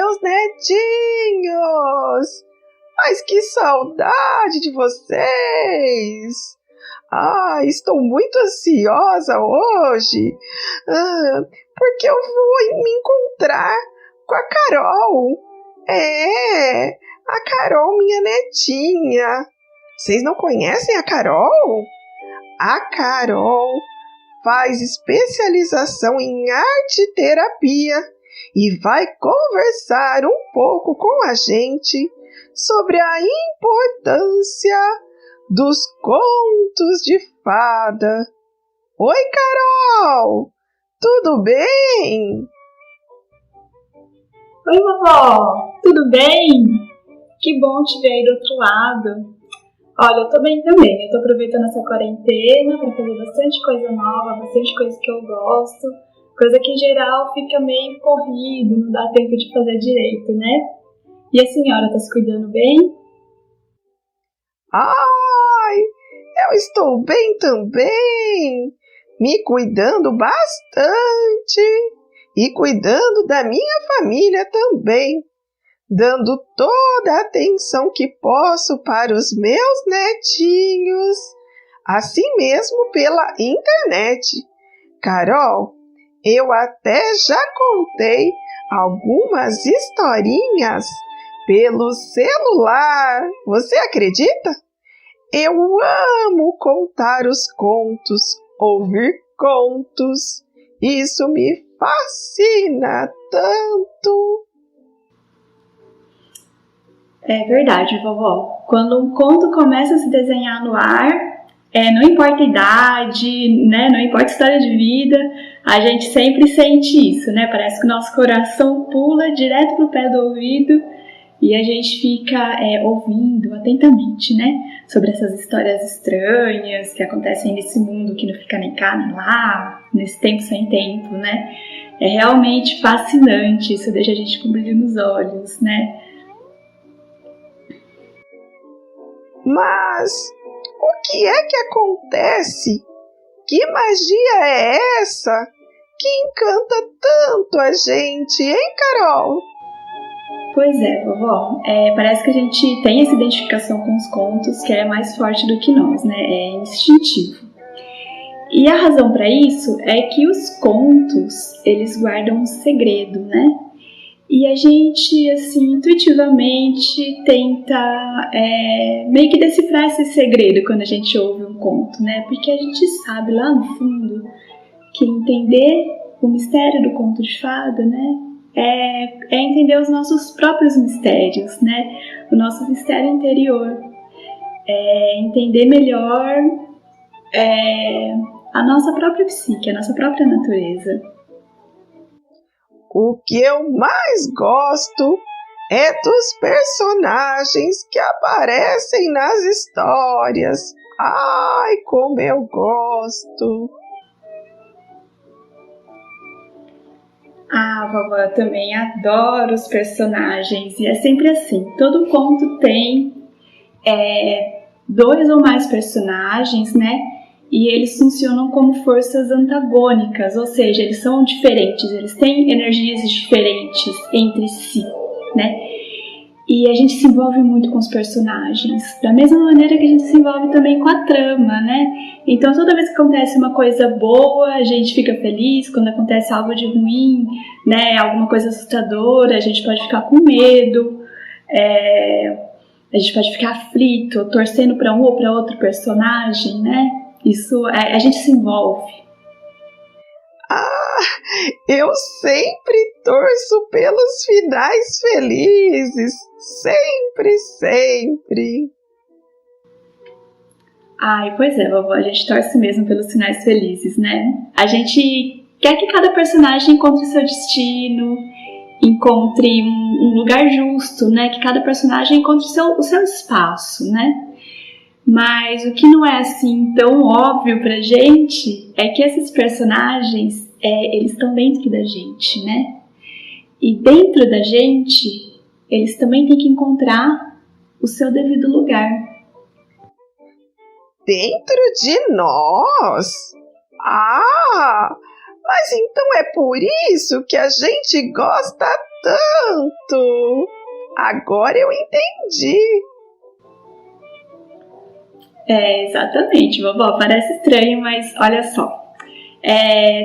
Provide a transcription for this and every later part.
meus netinhos! Mas que saudade de vocês! Estou muito ansiosa hoje, porque eu vou me encontrar com a Carol. A Carol, minha netinha. Vocês não conhecem a Carol? A Carol faz especialização em arte-terapia e vai conversar um pouco com a gente sobre a importância dos contos de fada. Oi, Carol! Tudo bem? Oi, vovó! Tudo bem? Que bom te ver aí do outro lado. Olha, eu tô bem também. Eu tô aproveitando essa quarentena para fazer bastante coisa nova, bastante coisa que eu gosto. Coisa que em geral fica meio corrido, não dá tempo de fazer direito, né? E a senhora tá se cuidando bem? Eu estou bem também, me cuidando bastante e cuidando da minha família também, dando toda a atenção que posso para os meus netinhos, assim mesmo pela internet. Carol, eu até já contei algumas historinhas pelo celular, você acredita? Eu amo contar os contos, ouvir contos. Isso me fascina tanto. É verdade, vovó. Quando um conto começa a se desenhar no ar, não importa a idade, né? Não importa a história de vida, a gente sempre sente isso, né? Parece que o nosso coração pula direto pro pé do ouvido e a gente fica ouvindo atentamente, né? Sobre essas histórias estranhas que acontecem nesse mundo que não fica nem cá nem lá, nesse tempo sem tempo, né? É realmente fascinante, isso deixa a gente com brilho nos olhos, né? Mas o que é que acontece? Que magia é essa que encanta tanto a gente, hein, Carol? Pois é, vovó. Parece que a gente tem essa identificação com os contos que é mais forte do que nós, né? É instintivo. E a razão para isso é que os contos, eles guardam um segredo, né? E a gente, assim, intuitivamente tenta meio que decifrar esse segredo quando a gente ouve um conto, né? Porque a gente sabe lá no fundo que entender o mistério do conto de fada, né? É entender os nossos próprios mistérios, né? O nosso mistério interior. É entender melhor a nossa própria psique, a nossa própria natureza. O que eu mais gosto é dos personagens que aparecem nas histórias. Ai, como eu gosto! Vovó, eu também adoro os personagens. E é sempre assim, todo conto tem 2 ou mais personagens, né? E eles funcionam como forças antagônicas, ou seja, eles são diferentes, eles têm energias diferentes entre si, né? E a gente se envolve muito com os personagens, da mesma maneira que a gente se envolve também com a trama, né? Então toda vez que acontece uma coisa boa, a gente fica feliz, quando acontece algo de ruim, né? Alguma coisa assustadora, a gente pode ficar com medo, a gente pode ficar aflito, torcendo para um ou para outro personagem, né? Isso, a gente se envolve. Eu sempre torço pelos finais felizes. Sempre, sempre. Pois é, vovó, a gente torce mesmo pelos finais felizes, né? A gente quer que cada personagem encontre o seu destino, encontre um lugar justo, né? Que cada personagem encontre o seu espaço, né? Mas o que não é assim tão óbvio pra gente é que esses personagens, eles estão dentro da gente, né? E dentro da gente, eles também têm que encontrar o seu devido lugar. Dentro de nós? Mas então é por isso que a gente gosta tanto conto. Agora eu entendi. Exatamente, vovó. Parece estranho, mas olha só.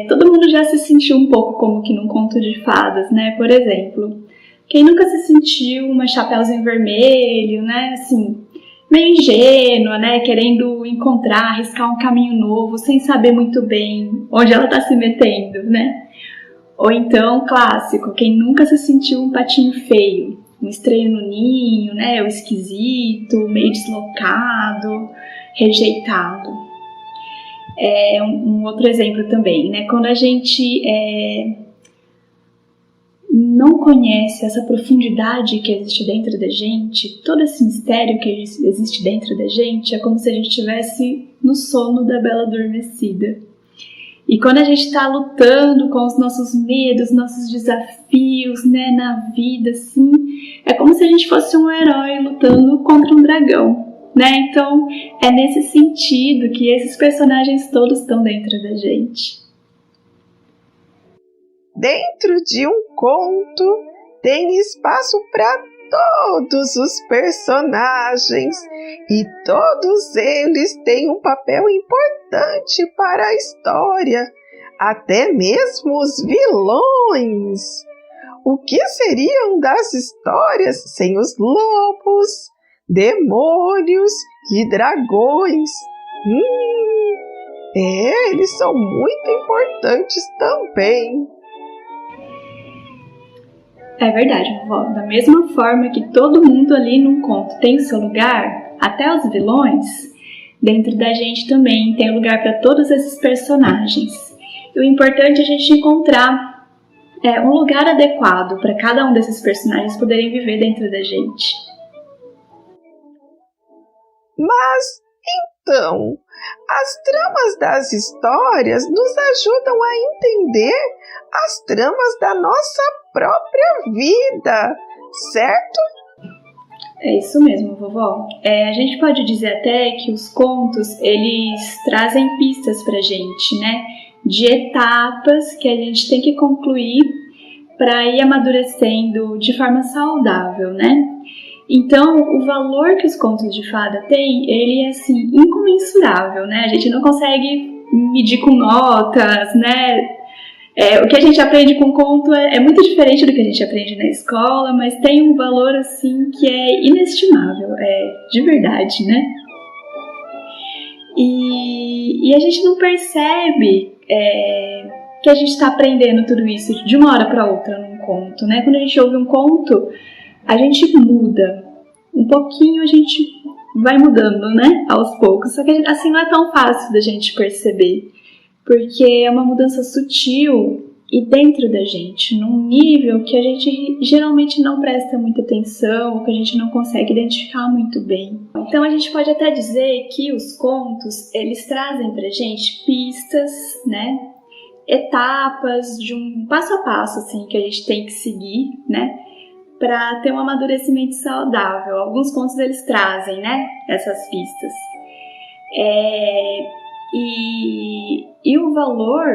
Todo mundo já se sentiu um pouco como que num conto de fadas, né? Por exemplo, quem nunca se sentiu uma Chapeuzinho Vermelho, né? Assim, meio ingênua, né? Querendo encontrar, arriscar um caminho novo, sem saber muito bem onde ela tá se metendo, né? Ou então, clássico, quem nunca se sentiu um patinho feio, um estranho no ninho, né? O esquisito, meio deslocado, rejeitado. Um outro exemplo também, né? Quando a gente não conhece essa profundidade que existe dentro da gente, todo esse mistério que existe dentro da gente, é como se a gente estivesse no sono da bela adormecida. E quando a gente está lutando com os nossos medos, nossos desafios, né, na vida, assim, é como se a gente fosse um herói lutando contra um dragão, né? Então, é nesse sentido que esses personagens todos estão dentro da gente. Dentro de um conto tem espaço para todos os personagens e todos eles têm um papel importante para a história, até mesmo os vilões. O que seriam das histórias sem os lobos, demônios e dragões? Eles são muito importantes também. É verdade, vovó. Da mesma forma que todo mundo ali num conto tem o seu lugar, até os vilões, dentro da gente também tem lugar para todos esses personagens. E o importante é a gente encontrar um lugar adequado para cada um desses personagens poderem viver dentro da gente. Mas, então, as tramas das histórias nos ajudam a entender as tramas da nossa própria vida, certo? É isso mesmo, vovó. A gente pode dizer até que os contos, eles trazem pistas pra gente, né? De etapas que a gente tem que concluir para ir amadurecendo de forma saudável, né? Então, o valor que os contos de fada têm, ele é, assim, incomensurável, né? A gente não consegue medir com notas, né? O que a gente aprende com conto é muito diferente do que a gente aprende na escola, mas tem um valor, assim, que é inestimável, de verdade, né? E a gente não percebe que a gente está aprendendo tudo isso de uma hora para outra num conto, né? Quando a gente ouve um conto, a gente muda. Um pouquinho a gente vai mudando, né? Aos poucos. Só que assim não é tão fácil da gente perceber. Porque é uma mudança sutil e dentro da gente, num nível que a gente geralmente não presta muita atenção ou que a gente não consegue identificar muito bem. Então a gente pode até dizer que os contos, eles trazem pra gente pistas, né? Etapas de um passo a passo assim, que a gente tem que seguir, né? Para ter um amadurecimento saudável. Alguns contos eles trazem, né? Essas pistas. E o valor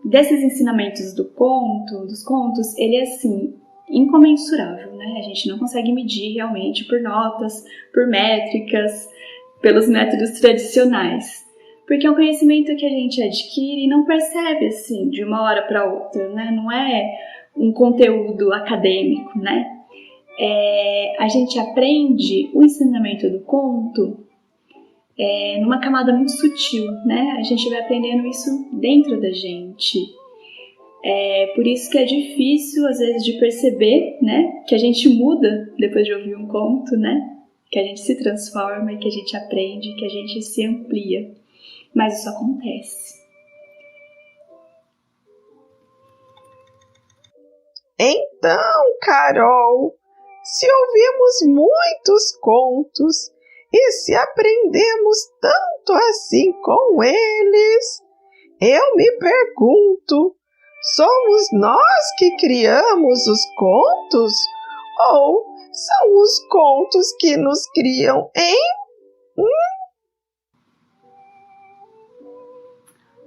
desses ensinamentos dos contos, ele é assim, incomensurável, né? A gente não consegue medir realmente por notas, por métricas, pelos métodos tradicionais. Porque é um conhecimento que a gente adquire e não percebe assim, de uma hora para outra, né? Não é um conteúdo acadêmico, né? A gente aprende o ensinamento do conto numa camada muito sutil, né? A gente vai aprendendo isso dentro da gente. Por isso que é difícil, às vezes, de perceber, né? Que a gente muda depois de ouvir um conto, né? Que a gente se transforma, que a gente aprende, que a gente se amplia. Mas isso acontece. Então, Carol, se ouvimos muitos contos e se aprendemos tanto assim com eles, eu me pergunto, somos nós que criamos os contos ou são os contos que nos criam, hein?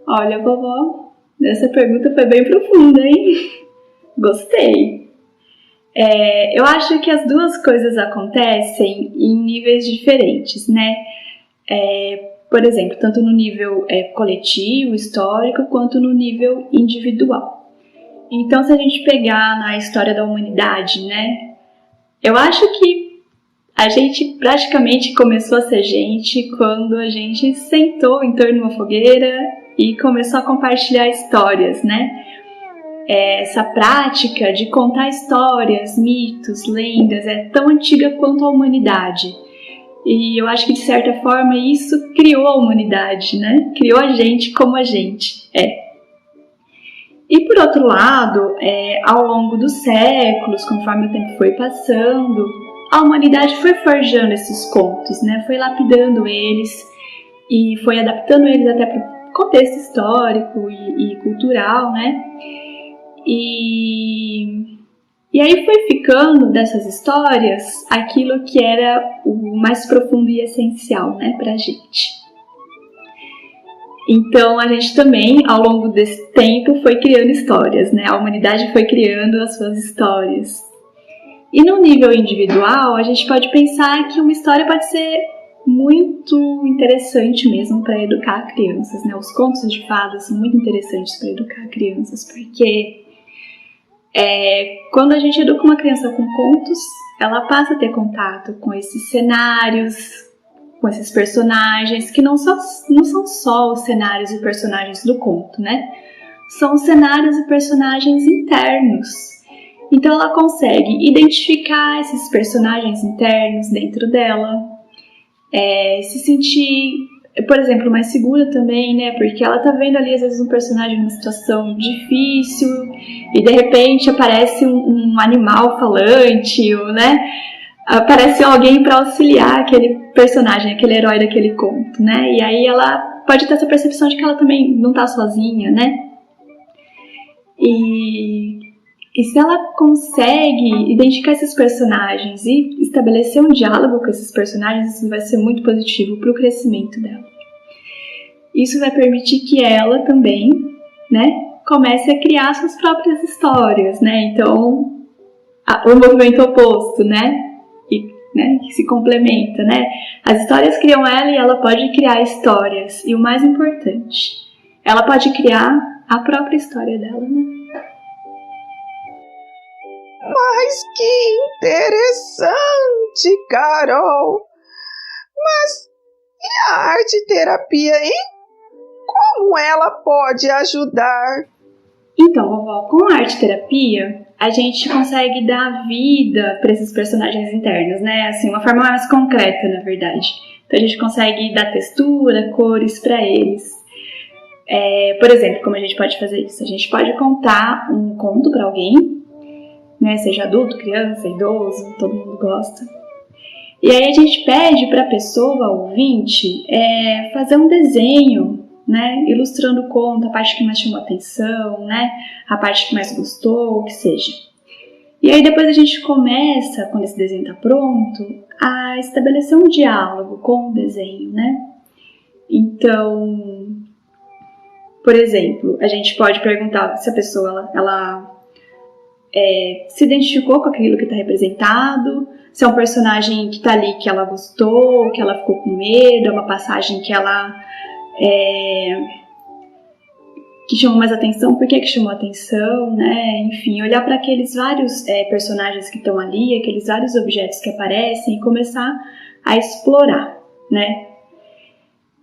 Olha, vovó, essa pergunta foi bem profunda, hein? Gostei. Eu acho que as duas coisas acontecem em níveis diferentes, né? Por exemplo, tanto no nível coletivo, histórico, quanto no nível individual. Então, se a gente pegar na história da humanidade, né? Eu acho que a gente praticamente começou a ser gente quando a gente sentou em torno de uma fogueira e começou a compartilhar histórias, né? Essa prática de contar histórias, mitos, lendas é tão antiga quanto a humanidade. E eu acho que, de certa forma, isso criou a humanidade, né? Criou a gente como a gente é. E, por outro lado, ao longo dos séculos, conforme o tempo foi passando, a humanidade foi forjando esses contos, né? Foi lapidando eles e foi adaptando eles até para o contexto histórico e cultural, né? E aí foi ficando dessas histórias aquilo que era o mais profundo e essencial, né, pra gente. Então a gente também, ao longo desse tempo, foi criando histórias, né? A humanidade foi criando as suas histórias. E no nível individual, a gente pode pensar que uma história pode ser muito interessante mesmo para educar crianças, né? Os contos de fadas são muito interessantes para educar crianças, porque quando a gente educa uma criança com contos, ela passa a ter contato com esses cenários, com esses personagens, que não são só os cenários e personagens do conto, né? São cenários e personagens internos. Então ela consegue identificar esses personagens internos dentro dela, se sentir, por exemplo, mais segura também, né? Porque ela tá vendo ali, às vezes, um personagem numa situação difícil e, de repente, aparece um animal falante, ou, né? Aparece alguém para auxiliar aquele personagem, aquele herói daquele conto, né? E aí ela pode ter essa percepção de que ela também não tá sozinha, né? E se ela consegue identificar esses personagens e estabelecer um diálogo com esses personagens, isso vai ser muito positivo para o crescimento dela. Isso vai permitir que ela também, né, comece a criar suas próprias histórias, né? Então, o movimento oposto, né? Que se complementa, né? As histórias criam ela e ela pode criar histórias. E o mais importante, ela pode criar a própria história dela, né? Mas que interessante, Carol! Mas e a arte-terapia, hein? Como ela pode ajudar? Então, vovó, com a arte-terapia, a gente consegue dar vida para esses personagens internos, né? Assim, uma forma mais concreta, na verdade. Então, a gente consegue dar textura, cores para eles. Por exemplo, como a gente pode fazer isso? A gente pode contar um conto para alguém, né, seja adulto, criança, idoso, todo mundo gosta. E aí a gente pede para a pessoa, ouvinte, fazer um desenho, né, ilustrando o conto, a parte que mais chamou atenção, né, a parte que mais gostou, o que seja. E aí depois a gente começa, quando esse desenho está pronto, a estabelecer um diálogo com o desenho, né. Então, por exemplo, a gente pode perguntar se a pessoa ela se identificou com aquilo que está representado, se é um personagem que está ali que ela gostou, que ela ficou com medo, é uma passagem que ela que chamou mais atenção, por que chamou atenção, né? Enfim, olhar para aqueles vários personagens que estão ali, aqueles vários objetos que aparecem e começar a explorar, né?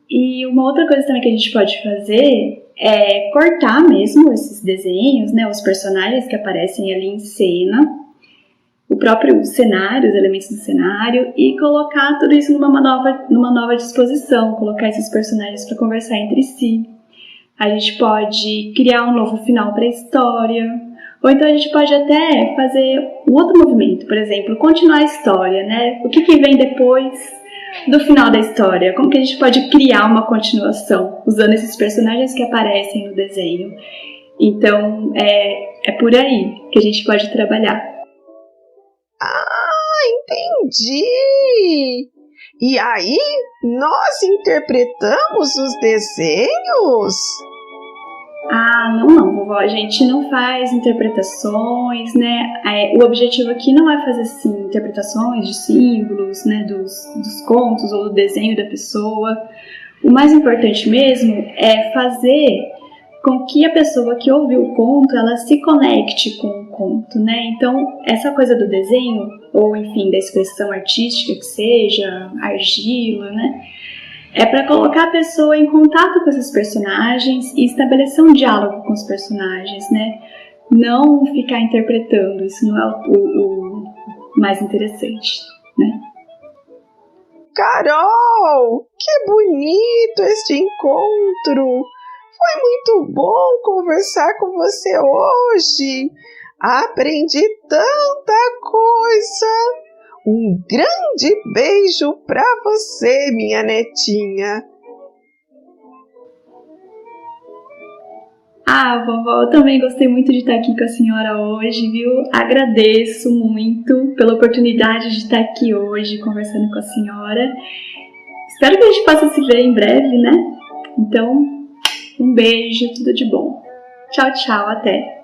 E uma outra coisa também que a gente pode fazer é cortar mesmo esses desenhos, né, os personagens que aparecem ali em cena, o próprio cenário, os elementos do cenário, e colocar tudo isso numa nova disposição, colocar esses personagens para conversar entre si. A gente pode criar um novo final para a história, ou então a gente pode até fazer um outro movimento, por exemplo, continuar a história, né? O que vem depois do final da história, como que a gente pode criar uma continuação usando esses personagens que aparecem no desenho. Então, é por aí que a gente pode trabalhar. Entendi! E aí, nós interpretamos os desenhos? Ah, não, vovó, a gente não faz interpretações, né? O objetivo aqui não é fazer, assim, interpretações de símbolos, né, dos contos ou do desenho da pessoa. O mais importante mesmo é fazer com que a pessoa que ouviu o conto, ela se conecte com o conto, né? Então, essa coisa do desenho, ou enfim, da expressão artística que seja, argila, né? É para colocar a pessoa em contato com esses personagens e estabelecer um diálogo com os personagens, né? Não ficar interpretando, isso não é o mais interessante, né? Carol, que bonito este encontro! Foi muito bom conversar com você hoje. Aprendi tanta coisa. Um grande beijo para você, minha netinha. Ah, vovó, eu também gostei muito de estar aqui com a senhora hoje, viu? Agradeço muito pela oportunidade de estar aqui hoje conversando com a senhora. Espero que a gente possa se ver em breve, né? Então, um beijo, tudo de bom. Tchau, tchau, até!